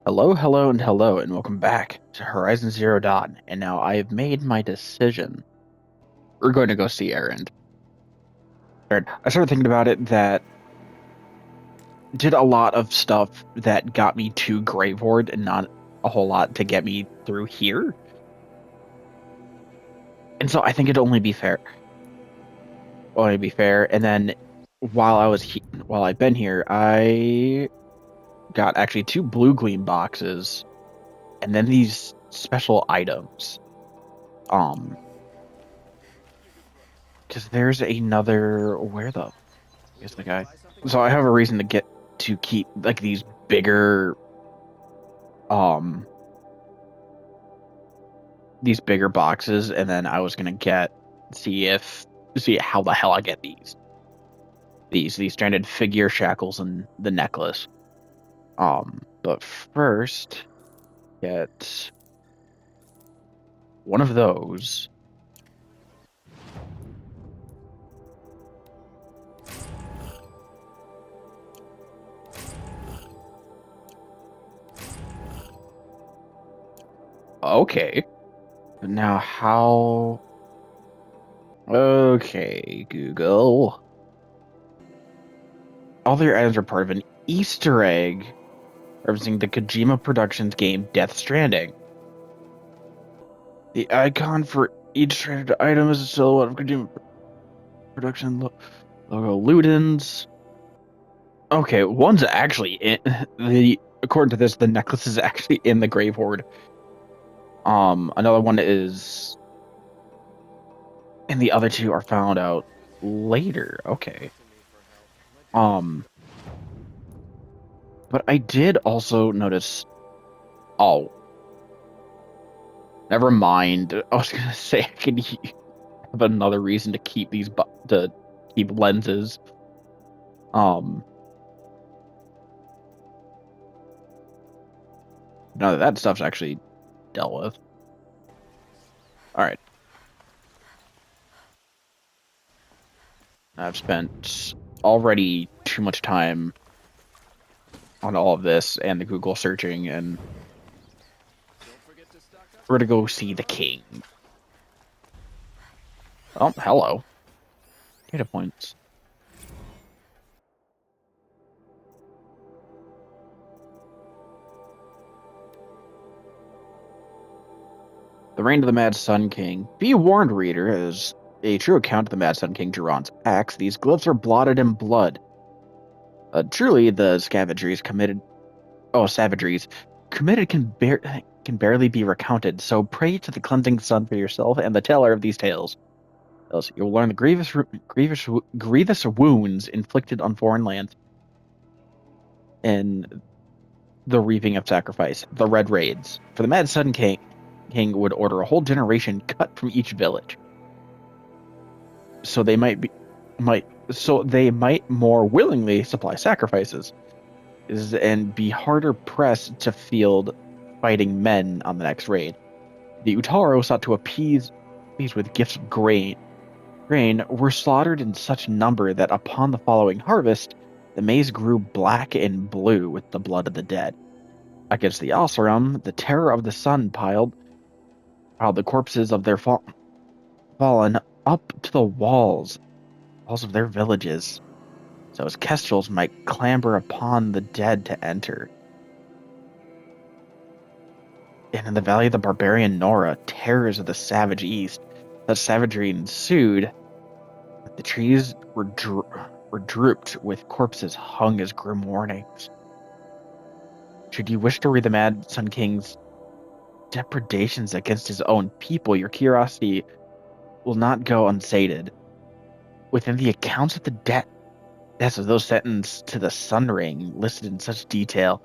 Hello, hello, and hello, and welcome back to Horizon Zero Dawn. And now I have made my decision. We're going to go see Erend. I started thinking about it that did a lot of stuff that got me to Gravehorde and not a whole lot to get me through here. And so I think it'd only be fair. Only be fair. And then while I've been here, I got actually two blue gleam boxes and then these special items. Um, because there's another where the is the guy. So I have a reason to keep like these um bigger boxes, and then I was gonna get see how the hell I get these stranded figure shackles and the necklace. But first get one of those. Okay. Now how? Okay, Google. All their items are part of an Easter egg referencing the Kojima Productions game Death Stranding. The icon for each stranded item is a silhouette of Kojima Production logo Ludens. Okay, one's actually in the according to this, the necklace is actually in the grave hoard. Another one is, and the other two are found out later. Okay. Um, but I did also notice. Oh, never mind. I was gonna say I could have another reason to keep to keep lenses. Um, no, that stuff's actually dealt with. All right. I've spent already too much time on all of this and the Google searching, and we're gonna go see the king. Oh, hello. Data points. The reign of the Mad Sun King. Be warned, reader, as a true account of the Mad Sun King Duran's acts, these glyphs are blotted in blood. Truly, the savageries committed can barely be recounted. So pray to the cleansing sun for yourself and the teller of these tales. Else you'll learn the grievous wounds inflicted on foreign lands and the reaping of sacrifice, the Red Raids. For the Mad Sun King would order a whole generation cut from each village, so they might more willingly supply sacrifices, and be harder pressed to field fighting men on the next raid. The Utaro sought to appease these with gifts of grain were slaughtered in such number that upon the following harvest, the maize grew black and blue with the blood of the dead. Against the Oseram, the terror of the sun piled the corpses of their fallen up to the walls of their villages, so as kestrels might clamber upon the dead to enter. And in the valley of the barbarian Nora, terrors of the savage east, such savagery ensued that the trees were drooped with corpses hung as grim warnings. Should you wish to read the Mad Sun King's depredations against his own people, your curiosity will not go unsated. Within the accounts of the deaths of those sentenced to the Sun Ring, listed in such detail,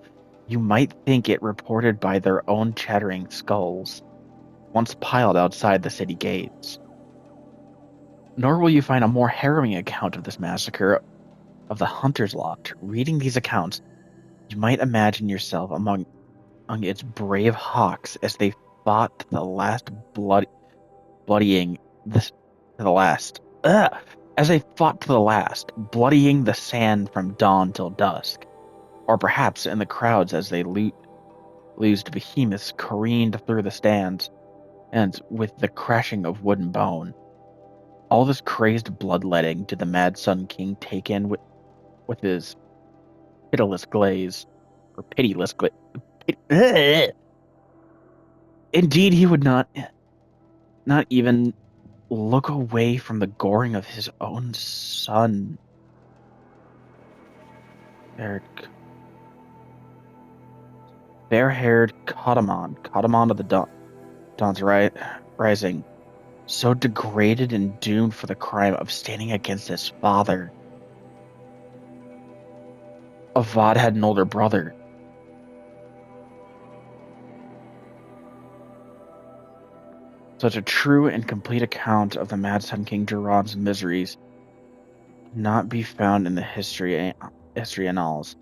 you might think it reported by their own chattering skulls, once piled outside the city gates. Nor will you find a more harrowing account of this massacre of the Hunter's Lot. Reading these accounts, you might imagine yourself among its brave hawks as they fought to the last bloodying this to the last. As they fought to the last, bloodying the sand from dawn till dusk, or perhaps in the crowds as they Losed behemoths careened through the stands, and with the crashing of wood and bone, all this crazed bloodletting did the mad Sun King take in with his pitiless glaze, or pitiless glaze. Indeed, he would not even look away from the goring of his own son. Fair-haired Katamon of the Dawn's Rising, so degraded and doomed for the crime of standing against his father. Avad had an older brother. Such a true and complete account of the Mad Sun King Duran's miseries not be found in the history annals,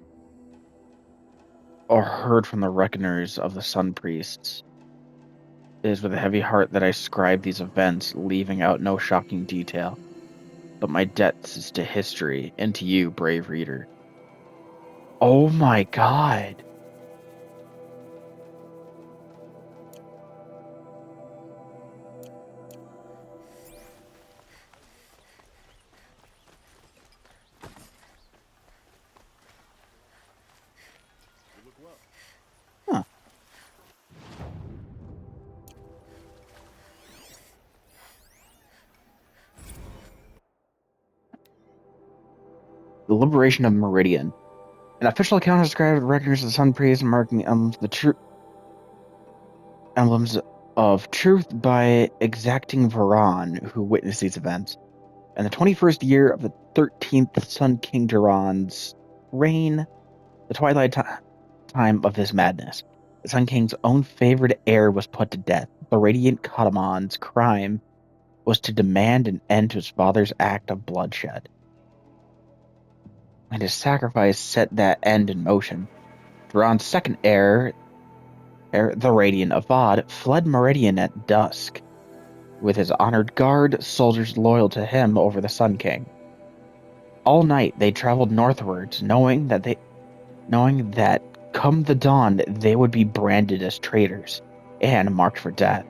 or heard from the reckoners of the Sun Priests. It is with a heavy heart that I scribe these events, leaving out no shocking detail. But my debts is to history, and to you, brave reader. Oh my god! Huh. The liberation of Meridian. An official account has described the reckoners of the Sun Priests marking the true emblems of truth by exacting Varan, who witnessed these events. In the 21st year of the 13th Sun King Duran's reign, the twilight time of this madness, the Sun King's own favored heir was put to death. The radiant Katamon's crime was to demand an end to his father's act of bloodshed. And his sacrifice set that end in motion. Duran's second heir, the Radiant Avad, fled Meridian at dusk, with his honored guard soldiers loyal to him over the Sun King. All night they traveled northwards, knowing that come the dawn they would be branded as traitors and marked for death.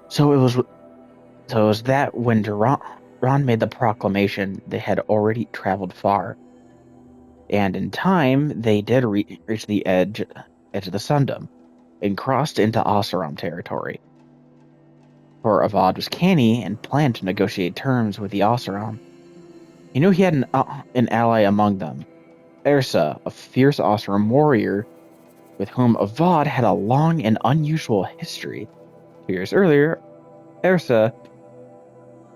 So it was that when Duran made the proclamation, they had already traveled far, and in time they did reach the edge of the Sundom and crossed into Oseram territory. For Avad was canny and planned to negotiate terms with the Oseram. He knew he had an ally among them, Ersa, a fierce Oseram warrior with whom Avad had a long and unusual history. 2 years earlier, Ersa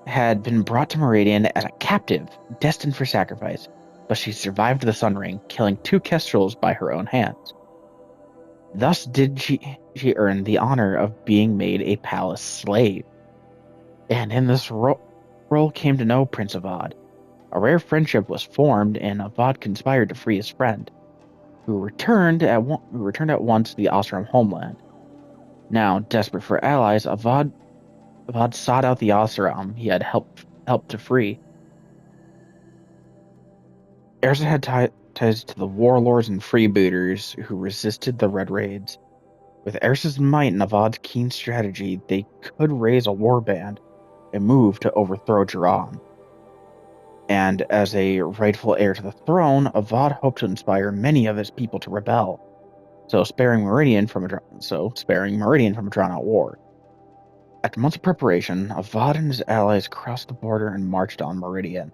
had been brought to Meridian as a captive, destined for sacrifice, but she survived the Sun Ring, killing 2 Kestrels by her own hands. Thus did she earn the honor of being made a palace slave. And in this role came to know Prince Avad. A rare friendship was formed, and Avad conspired to free his friend, who returned at once to the Oseram homeland. Now, desperate for allies, Avad sought out the Oseram he had helped to free. Erza had ties to the warlords and freebooters who resisted the Red Raids. With Erza's might and Avad's keen strategy, they could raise a warband and move to overthrow Duran. And as a rightful heir to the throne, Avad hoped to inspire many of his people to rebel, sparing Meridian from a drawn-out war. After months of preparation, Avad and his allies crossed the border and marched on Meridian.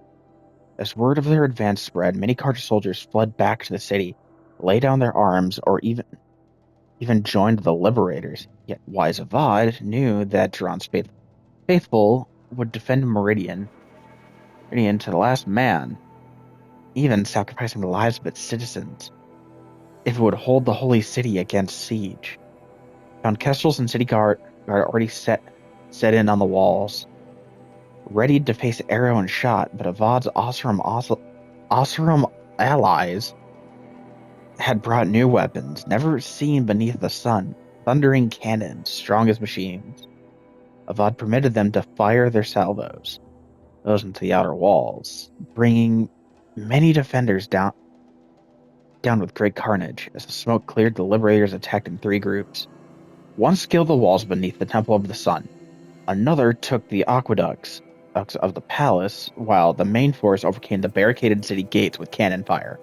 As word of their advance spread, many Carja soldiers fled back to the city, laid down their arms, or even joined the liberators. Yet wise Avad knew that Duran's faithful would defend Meridian to the last man, even sacrificing the lives of its citizens, if it would hold the holy city against siege. Found Kestrels and city guard already set in on the walls, ready to face arrow and shot, but Avad's Oseram allies had brought new weapons, never seen beneath the sun, thundering cannons, strong as machines. Avad permitted them to fire their salvos, those into the outer walls, bringing many defenders down down with great carnage. As the smoke cleared, the liberators attacked in 3 groups. One scaled the walls beneath the Temple of the Sun. Another took the aqueducts of the palace, while the main force overcame the barricaded city gates with cannon fire.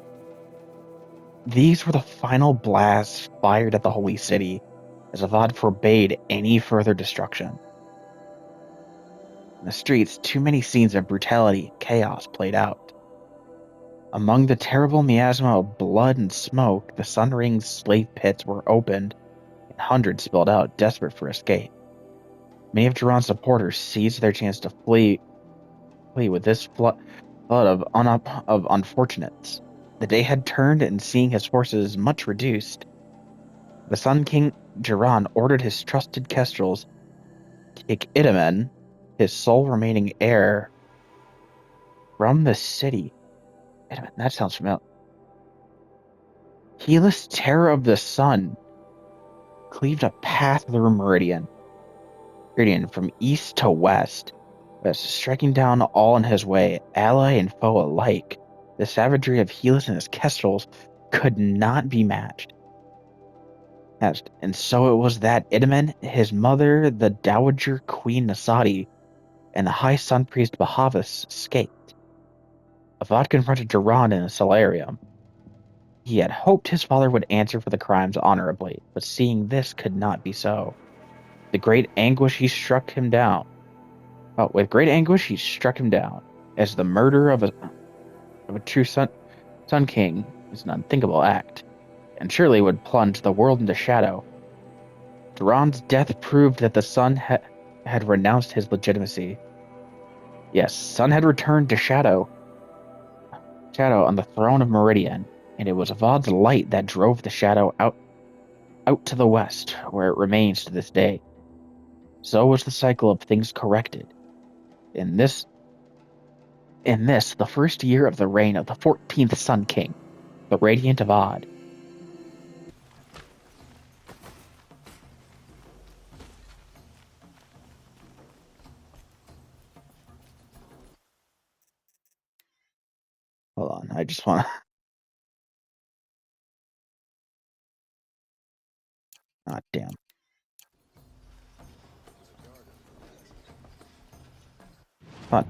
These were the final blasts fired at the holy city, as Avad forbade any further destruction. In the streets, too many scenes of brutality and chaos played out. Among the terrible miasma of blood and smoke, the sun-ringed slave pits were opened, and hundreds spilled out, desperate for escape. Many of Duran's supporters seized their chance to flee with this flood of unfortunates. The day had turned, and seeing his forces much reduced, the Sun King Duran ordered his trusted kestrels to take Idamen, his sole remaining heir, from the city. Idamen, that sounds familiar. Helis, terror of the sun, cleaved a path through Meridian from east to west, striking down all in his way, ally and foe alike. The savagery of Helis and his kestrels could not be matched. And so it was that Idamen, his mother, the Dowager Queen Nasadi, and the High Sun Priest Bahavas escaped. Avad confronted Duran in a solarium. He had hoped his father would answer for the crimes honorably, but seeing this could not be so. With great anguish he struck him down, as the murder of a true sun king is an unthinkable act, and surely would plunge the world into shadow. Duran's death proved that the sun had renounced his legitimacy. Yes, sun had returned to shadow on the throne of Meridian, and it was Avad's light that drove the shadow out to the west, where it remains to this day. So was the cycle of things corrected. In this, the first year of the reign of the 14th Sun King, the Radiant Avad. Hold on, I just want to. Ah, damn. Fun.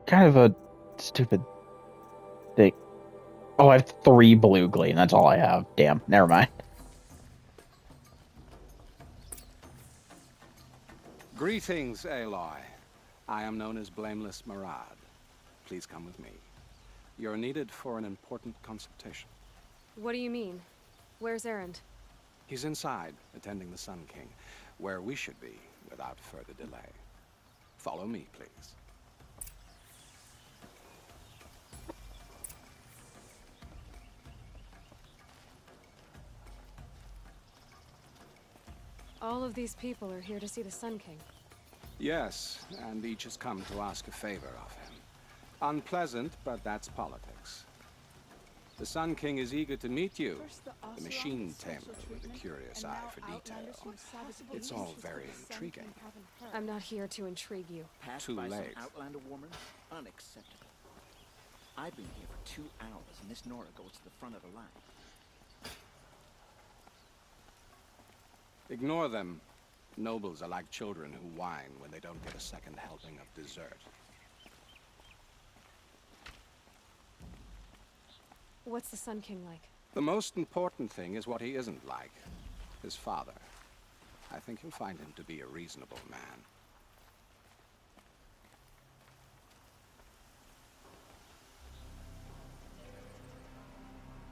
Kind of a stupid thing. Oh, I have 3 blue gleam. That's all I have. Damn. Never mind. Greetings, Aloy. I am known as Blameless Marad. Please come with me. You're needed for an important consultation. What do you mean? Where's Erend? He's inside, attending the Sun King, where we should be, without further delay. Follow me, please. All of these people are here to see the Sun King. Yes, and each has come to ask a favor of him. Unpleasant, but that's politics. The Sun King is eager to meet you, the machine tamer with a curious eye for detail. It's all very intriguing. I'm not here to intrigue you. Too late. Outlander woman? Unacceptable. I've been here for 2 hours, and this Nora goes to the front of the line. Ignore them. Nobles are like children who whine when they don't get a second helping of dessert. What's the Sun King like? The most important thing is what he isn't like. His father. I think you'll find him to be a reasonable man.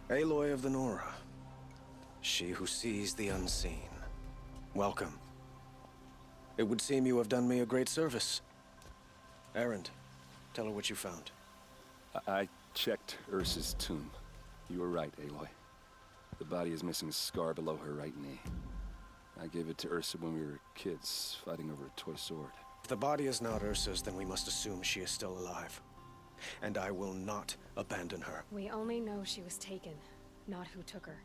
Aloy of the Nora. She who sees the unseen. Welcome. It would seem you have done me a great service. Erend, tell her what you found. I checked Ursa's tomb. You were right, Aloy. The body is missing a scar below her right knee. I gave it to Ursa when we were kids, fighting over a toy sword. If the body is not Ursa's, then we must assume she is still alive. And I will not abandon her. We only know she was taken, not who took her.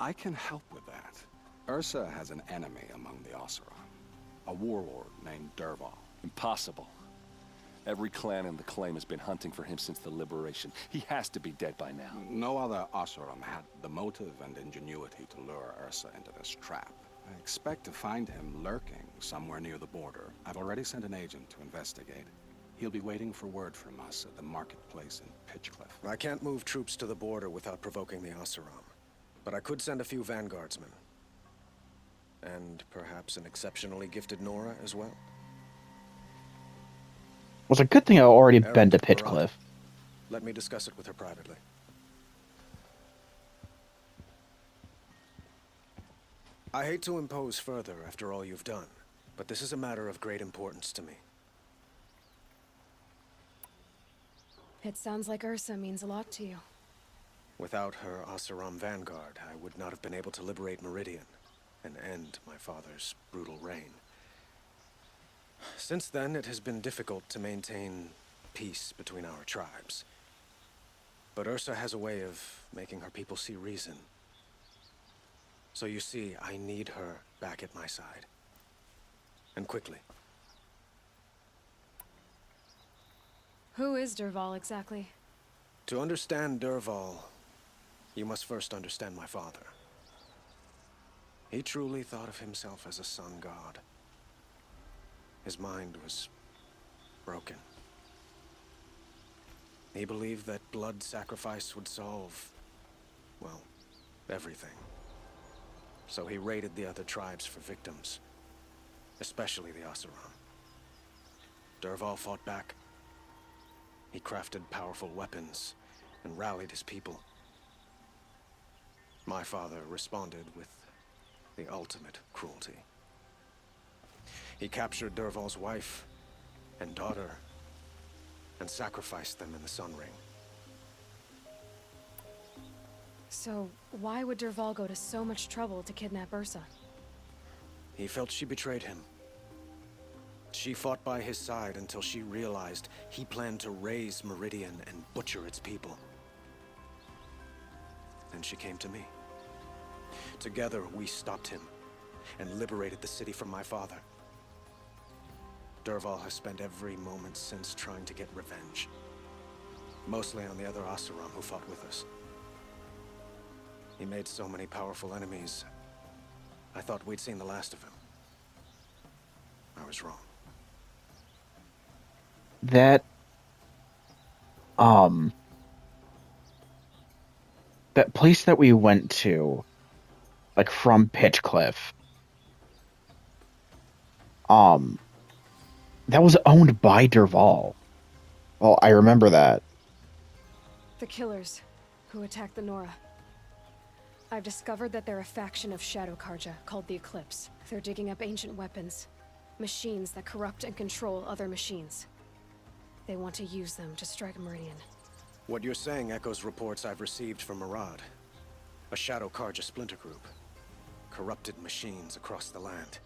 I can help with that. Ursa has an enemy among the Oseram. A warlord named Dervahl. Impossible. Every clan in the claim has been hunting for him since the liberation. He has to be dead by now. No other Oseram had the motive and ingenuity to lure Ursa into this trap. I expect to find him lurking somewhere near the border. I've already sent an agent to investigate. He'll be waiting for word from us at the marketplace in Pitchcliff. I can't move troops to the border without provoking the Oseram. But I could send a few vanguardsmen. And perhaps an exceptionally gifted Nora as well. Well, it's a good thing I've already been to Erend, we're on. Pitchcliff. Let me discuss it with her privately. I hate to impose further after all you've done, but this is a matter of great importance to me. It sounds like Ursa means a lot to you. Without her Oseram vanguard, I would not have been able to liberate Meridian and end my father's brutal reign. Since then, it has been difficult to maintain peace between our tribes. But Ursa has a way of making her people see reason. So you see, I need her back at my side. And quickly. Who is Dervahl exactly? To understand Dervahl, you must first understand my father. He truly thought of himself as a sun god. His mind was broken. He believed that blood sacrifice would solve, well, everything. So he raided the other tribes for victims, especially the Oseram. Dervahl fought back. He crafted powerful weapons and rallied his people. My father responded with the ultimate cruelty. He captured Dervahl's wife and daughter and sacrificed them in the Sun Ring. So, why would Dervahl go to so much trouble to kidnap Ursa? He felt she betrayed him. She fought by his side until she realized he planned to raise Meridian and butcher its people. Then she came to me. Together, we stopped him and liberated the city from my father. Dervahl has spent every moment since trying to get revenge. Mostly on the other Oseram who fought with us. He made so many powerful enemies, I thought we'd seen the last of him. I was wrong. That that place that we went to, like from Pitchcliff, that was owned by Dervahl. Well, I remember that. The killers who attacked the Nora. I've discovered that they're a faction of Shadow Karja called the Eclipse. They're digging up ancient weapons, machines that corrupt and control other machines. They want to use them to strike Meridian. What you're saying echoes reports I've received from Murad, a Shadow Karja splinter group. Corrupted machines across the land.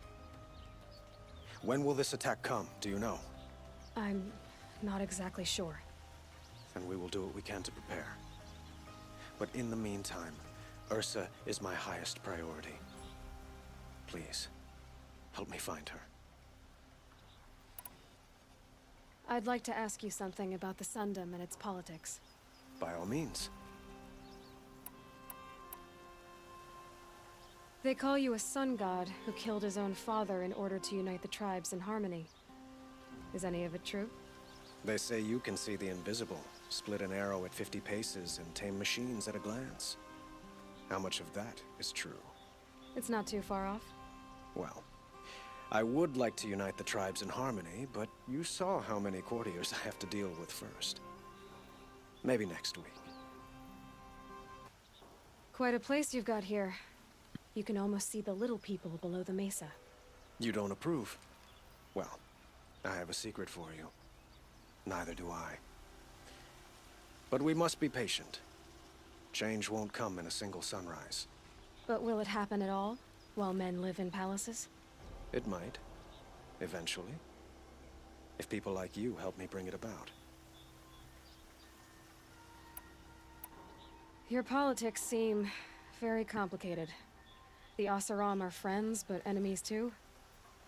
When will this attack come, do you know? I'm not exactly sure. Then we will do what we can to prepare. But in the meantime, Ursa is my highest priority. Please, help me find her. I'd like to ask you something about the Sundom and its politics. By all means. They call you a sun god who killed his own father in order to unite the tribes in harmony. Is any of it true? They say you can see the invisible, split an arrow at 50 paces, and tame machines at a glance. How much of that is true? It's not too far off. Well, I would like to unite the tribes in harmony, but you saw how many courtiers I have to deal with first. Maybe next week. Quite a place you've got here. You can almost see the little people below the mesa. You don't approve? Well, I have a secret for you. Neither do I. But we must be patient. Change won't come in a single sunrise. But will it happen at all, while men live in palaces? It might. Eventually. If people like you help me bring it about. Your politics seem very complicated. The Oseram are friends, but enemies too?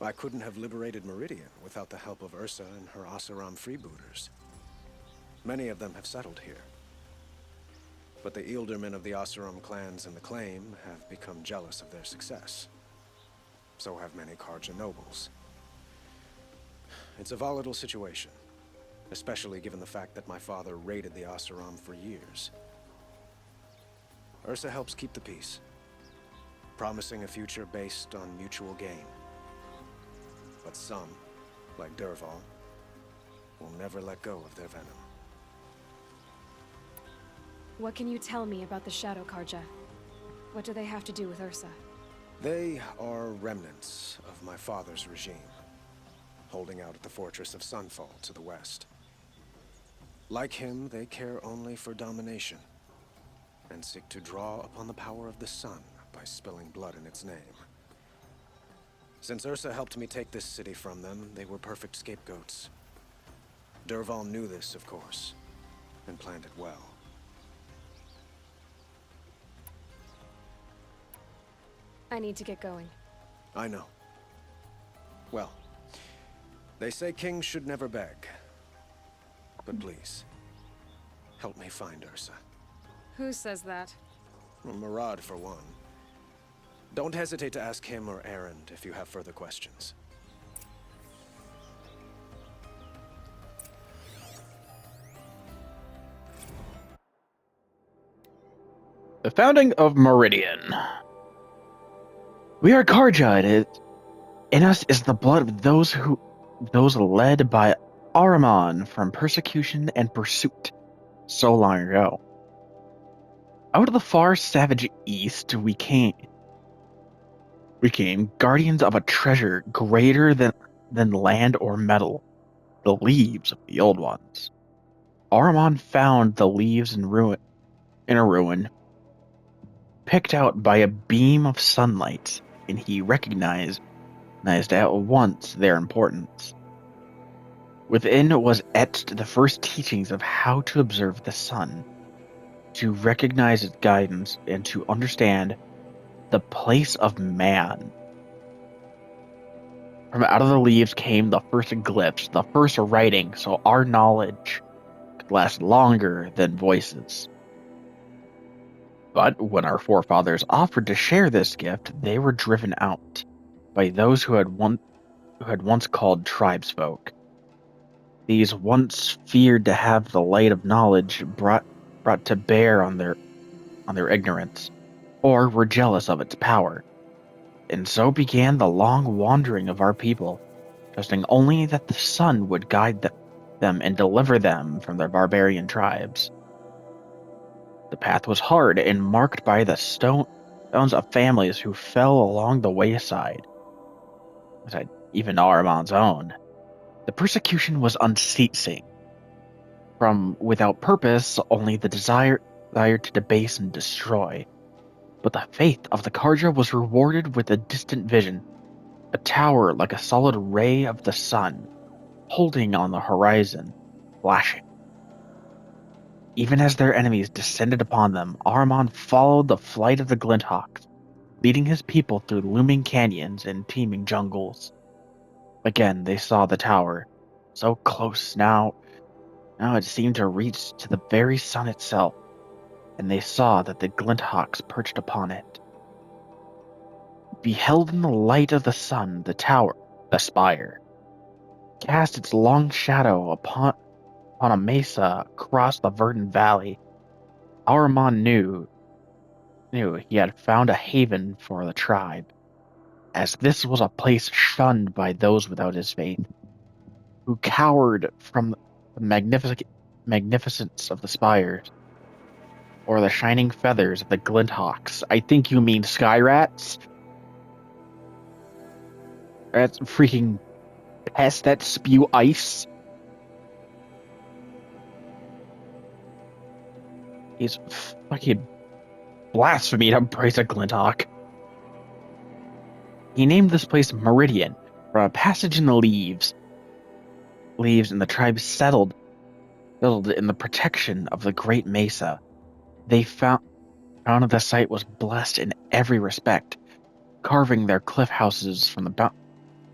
I couldn't have liberated Meridian without the help of Ursa and her Oseram freebooters. Many of them have settled here. But the Ealdormen of the Oseram clans in the Claim have become jealous of their success. So have many Karja nobles. It's a volatile situation, especially given the fact that my father raided the Oseram for years. Ursa helps keep the peace, promising a future based on mutual gain. But some, like Dervahl, will never let go of their venom. What can you tell me about the Shadow Karja? What do they have to do with Ursa? They are remnants of my father's regime, holding out at the fortress of Sunfall to the west. Like him, they care only for domination, and seek to draw upon the power of the sun by spilling blood in its name. Since Ursa helped me take this city from them, they were perfect scapegoats. Dervahl knew this, of course, and planned it well. I need to get going. I know. Well, they say kings should never beg. But please, help me find Ursa. Who says that? Well, Murad, for one. Don't hesitate to ask him or Erend if you have further questions. The founding of Meridian. We are Karja, and in us is the blood of those led by Ahriman from persecution and pursuit so long ago. Out of the far savage east we came guardians of a treasure greater than land or metal, the leaves of the old ones. Ahriman found the leaves in a ruin, picked out by a beam of sunlight, and he recognized at once their importance. Within was etched the first teachings of how to observe the sun, to recognize its guidance, and to understand the place of man. From out of the leaves came the first glyphs, the first writing, so our knowledge could last longer than voices. But when our forefathers offered to share this gift, they were driven out by those who had once called tribesfolk. These once feared to have the light of knowledge brought to bear on their ignorance, or were jealous of its power. And so began the long wandering of our people, trusting only that the sun would guide them and deliver them from their barbarian tribes. The path was hard and marked by the stones of families who fell along the wayside, even Ahriman's own. The persecution was unceasing. From without purpose, only the desire to debase and destroy. But the faith of the Karja was rewarded with a distant vision, a tower like a solid ray of the sun, holding on the horizon, flashing. Even as their enemies descended upon them, Ahriman followed the flight of the Glinthawks, leading his people through looming canyons and teeming jungles. Again they saw the tower, so close now it seemed to reach to the very sun itself, and they saw that the Glinthawks perched upon it. Beheld in the light of the sun, the tower, the spire, cast its long shadow upon a mesa across the verdant valley. Ahriman knew he had found a haven for the tribe, as this was a place shunned by those without his faith, who cowered from the magnificence of the spires, or the shining feathers of the Glinthawks. I think you mean sky rats? That's freaking pests that spew ice. It's fucking blasphemy to praise a Glinthawk. He named this place Meridian from a passage in the leaves, and the tribe settled in the protection of the great mesa. They found the site was blessed in every respect, carving their cliff houses from the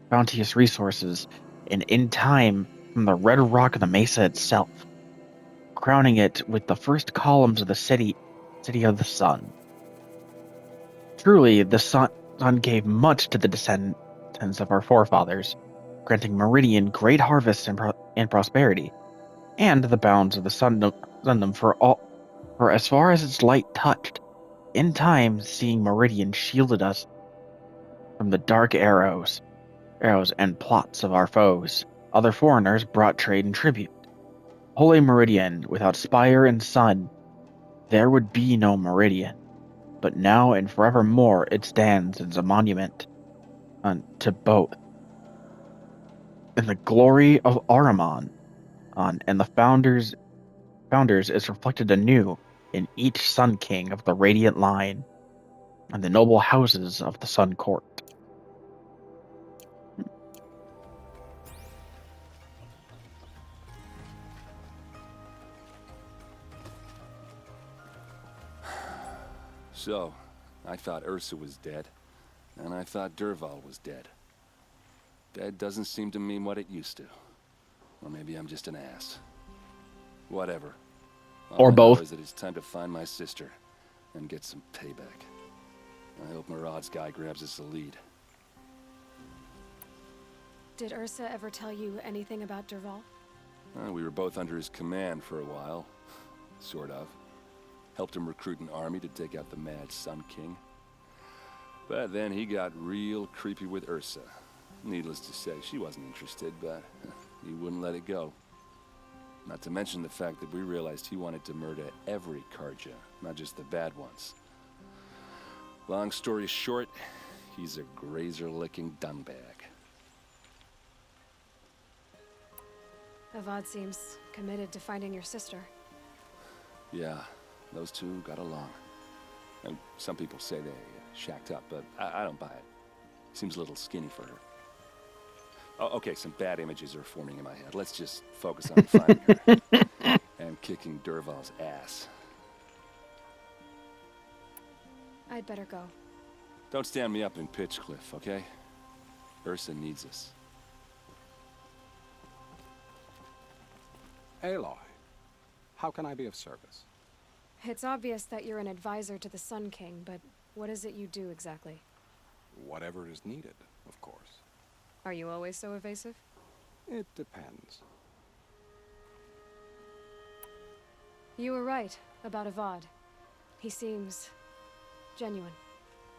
bounteous resources, and in time from the red rock of the mesa itself, crowning it with the first columns of the city of the sun. Truly, the sun gave much to the descendants of our forefathers, granting Meridian great harvests and prosperity, and the bounds of the sundom for as far as its light touched. In time, seeing Meridian shielded us from the dark arrows and plots of our foes. Other foreigners brought trade and tribute. Holy Meridian, without spire and sun, there would be no Meridian. But now and forevermore it stands as a monument to both. And the glory of Ahriman and the founders is reflected anew in each Sun King of the Radiant line and the noble houses of the Sun Court. So, I thought Ursa was dead, and I thought Dervahl was dead. Dead doesn't seem to mean what it used to. Or maybe I'm just an ass. Whatever. All Or I know both. is that it's time to find my sister and get some payback. I hope Murad's guy grabs us a lead. Did Ursa ever tell you anything about Dervahl? We were both under his command for a while. Sort of. Helped him recruit an army to take out the mad Sun King. But then he got real creepy with Ursa. Needless to say, she wasn't interested, but he wouldn't let it go. Not to mention the fact that we realized he wanted to murder every Karja, not just the bad ones. Long story short, he's a grazer-licking dungbag. Avad seems committed to finding your sister. Yeah, those two got along. And some people say they shacked up, but I don't buy it. Seems a little skinny for her. Oh, okay, some bad images are forming in my head. Let's just focus on finding her. And kicking Dervahl's ass. I'd better go. Don't stand me up in Pitchcliff, okay? Ursa needs us. Aloy, how can I be of service? It's obvious that you're an advisor to the Sun King, but what is it you do exactly? Whatever is needed, of course. Are you always so evasive? It depends. You were right about Avad. He seems genuine.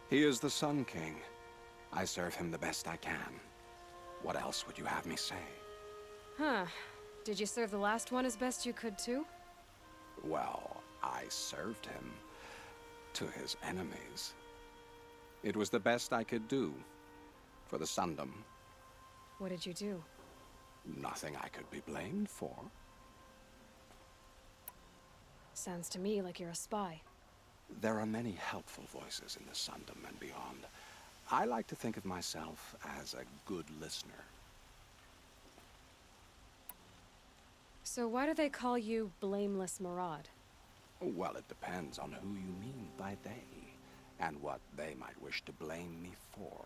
He is the Sun King. I serve him the best I can. What else would you have me say? Huh. Did you serve the last one as best you could, too? Well, I served him to his enemies. It was the best I could do for the Sundom. What did you do? Nothing I could be blamed for. Sounds to me like you're a spy. There are many helpful voices in the Sundom and beyond. I like to think of myself as a good listener. So why do they call you Blameless Murad? Well, it depends on who you mean by they, and what they might wish to blame me for.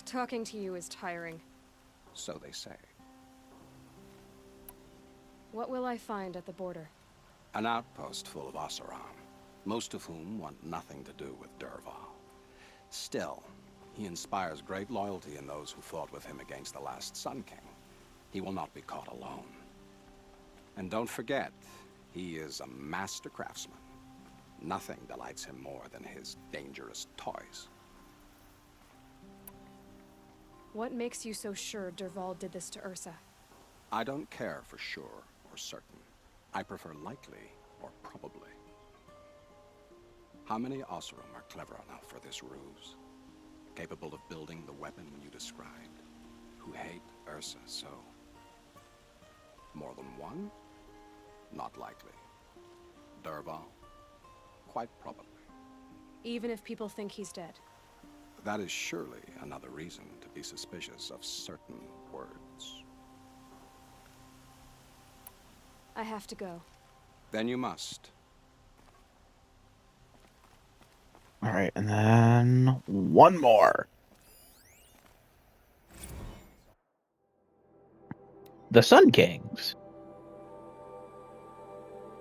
Talking to you is tiring. So they say. What will I find at the border? An outpost full of Oseram, most of whom want nothing to do with Dervahl. Still, he inspires great loyalty in those who fought with him against the last Sun King. He will not be caught alone. And don't forget, he is a master craftsman. Nothing delights him more than his dangerous toys. What makes you so sure Dervahl did this to Ursa? I don't care for sure or certain. I prefer likely or probably. How many Oseram are clever enough for this ruse? Capable of building the weapon you described? Who hate Ursa so? More than one? Not likely. Dervahl? Quite probably. Even if people think he's dead? That is surely another reason to be suspicious of certain words. I have to go. Then you must. All right, and then one more. the Sun Kings.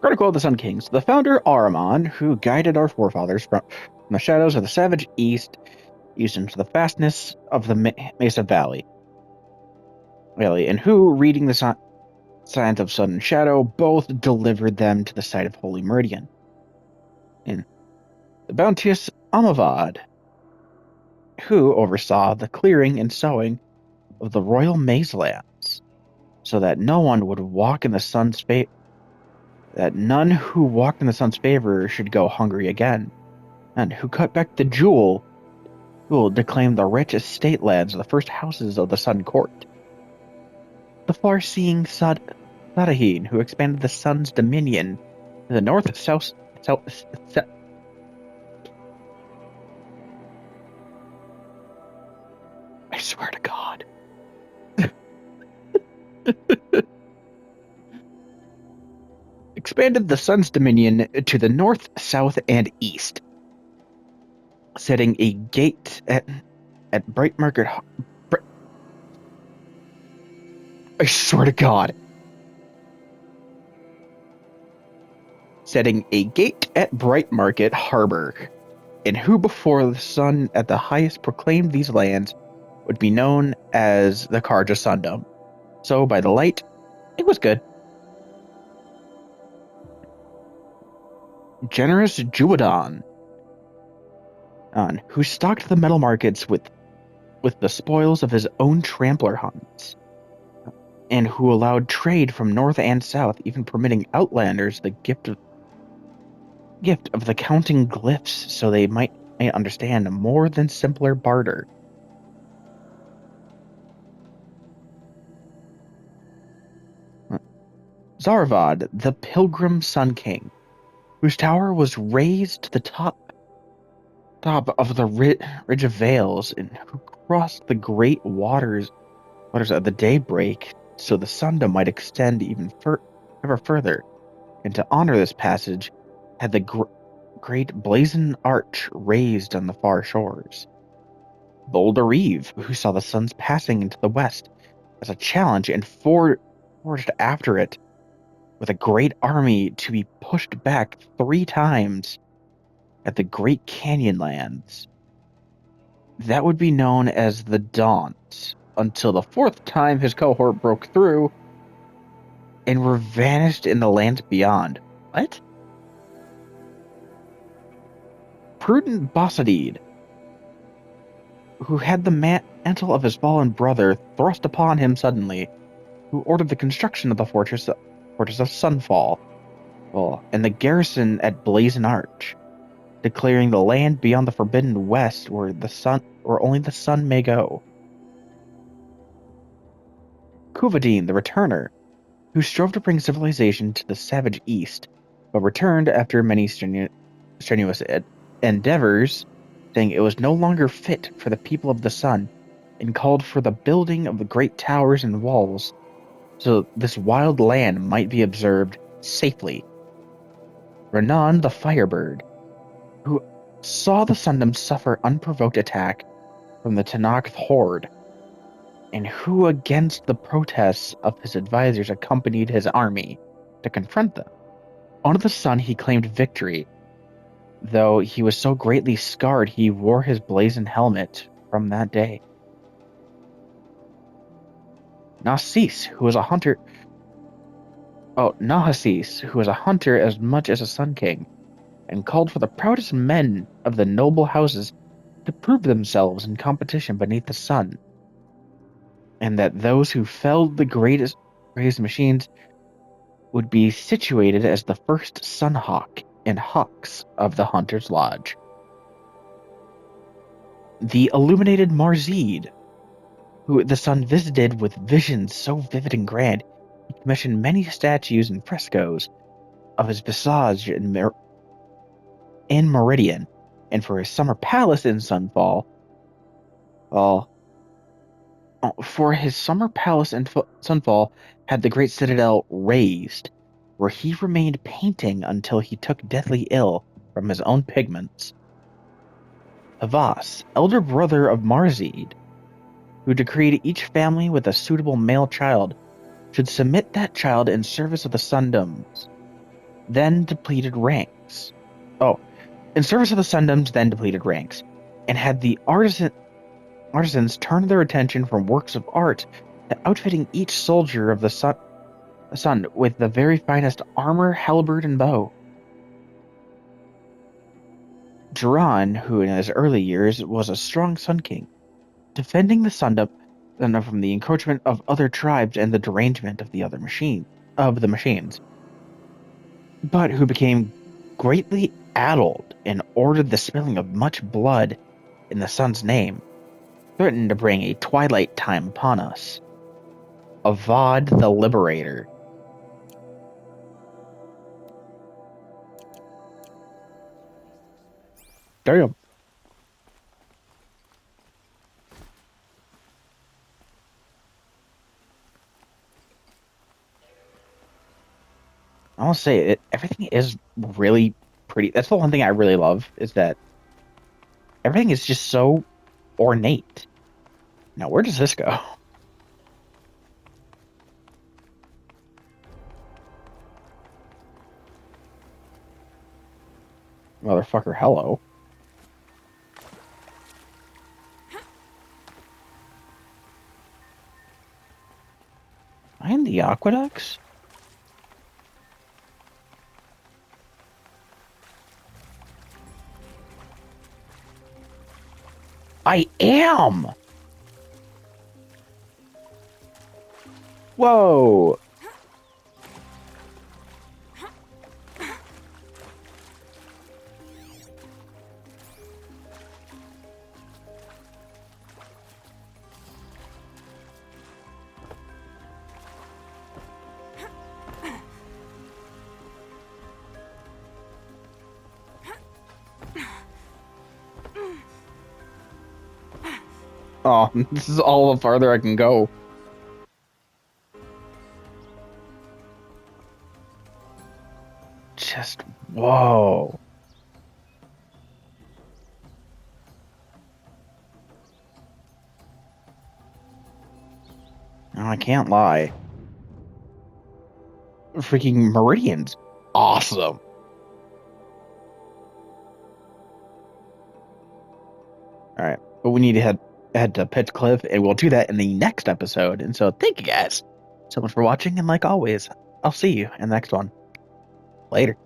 Article of the Sun Kings. The founder Ahriman, who guided our forefathers from the shadows of the savage east into the fastness of the Mesa Valley, and who, reading the signs of sun and shadow, both delivered them to the site of Holy Meridian. And the bounteous Amavad, who oversaw the clearing and sowing of the royal maize lands, so that no one would walk in the sun's favor, that none who walked in the sun's favor should go hungry again, and who cut back the jewel, who will declaim the rich estate lands of the first houses of the Sun Court. The far-seeing Sadahin, who expanded the sun's dominion to the north, south. I swear to God. Expanded the sun's dominion to the north, south, and east, setting a gate at Bright Market. I swear to God. Setting a gate at Bright Market Harbor, and who before the sun at the highest proclaimed these lands would be known as the Karja Sundom. So by the light, it was good. Generous Juwadon, who stocked the metal markets with the spoils of his own trampler hunts, and who allowed trade from north and south, even permitting outlanders the gift of the counting glyphs so they might understand more than simpler barter. Zarvad, the Pilgrim Sun King, whose tower was raised to the top of the ridge of Vales, and who crossed the great waters of the daybreak, so the Sunda might extend even ever further. And to honor this passage, had the great blazon arch raised on the far shores. Boulder Eve, who saw the sun's passing into the west as a challenge and forged after it with a great army to be pushed back 3 times at the Great Canyon lands. That would be known as the Dawns, until the 4th time his cohort broke through and were vanished in the lands beyond. What? Prudent Bossadid, who had the mantle of his fallen brother thrust upon him suddenly, who ordered the construction of the fortress of Sunfall, and the garrison at Blazon Arch, declaring the land beyond the Forbidden West where only the sun may go. Kuvadin, the Returner, who strove to bring civilization to the savage East, but returned after many strenuous endeavors, saying it was no longer fit for the people of the sun, and called for the building of the great towers and walls, so this wild land might be observed safely. Renan, the Firebird, who saw the Sundom suffer unprovoked attack from the Tanakh horde, and who, against the protests of his advisors, accompanied his army to confront them. Under the sun he claimed victory, though he was so greatly scarred he wore his blazoned helmet from that day. Nahasis, who was a hunter as much as a Sun King, and called for the proudest men of the noble houses to prove themselves in competition beneath the sun, and that those who felled the greatest machines would be situated as the first Sunhawk and Hawks of the Hunter's Lodge. The illuminated Marzid, who the sun visited with visions so vivid and grand, he commissioned many statues and frescoes of his visage in Meridian, and for his summer palace in Sunfall, had the great citadel raised, where he remained painting until he took deathly ill from his own pigments. Havas, elder brother of Marzid, who decreed each family with a suitable male child should submit that child in service of the Sundoms, then depleted ranks. Oh, in service of the Sundoms, then depleted ranks, and had the artisans turn their attention from works of art to outfitting each soldier of the sun with the very finest armor, halberd, and bow. Jiran, who in his early years was a strong Sun King, defending the Sundom from the encroachment of other tribes and the derangement of the machines, but who became greatly addled and ordered the spilling of much blood in the sun's name, threatened to bring a twilight time upon us. Avad the Liberator. Damn. I'll say it. Everything is really pretty. That's the one thing I really love is that everything is just so ornate. Now, where does this go? Motherfucker, hello. Am I in the aqueducts? I am! Whoa! Oh, this is all the farther I can go. Just, whoa. No, I can't lie. Freaking Meridian's awesome. Alright, but we need to head to Pitch Cliff, and we'll do that in the next episode. And so thank you guys so much for watching, and like always, I'll see you in the next one. Later.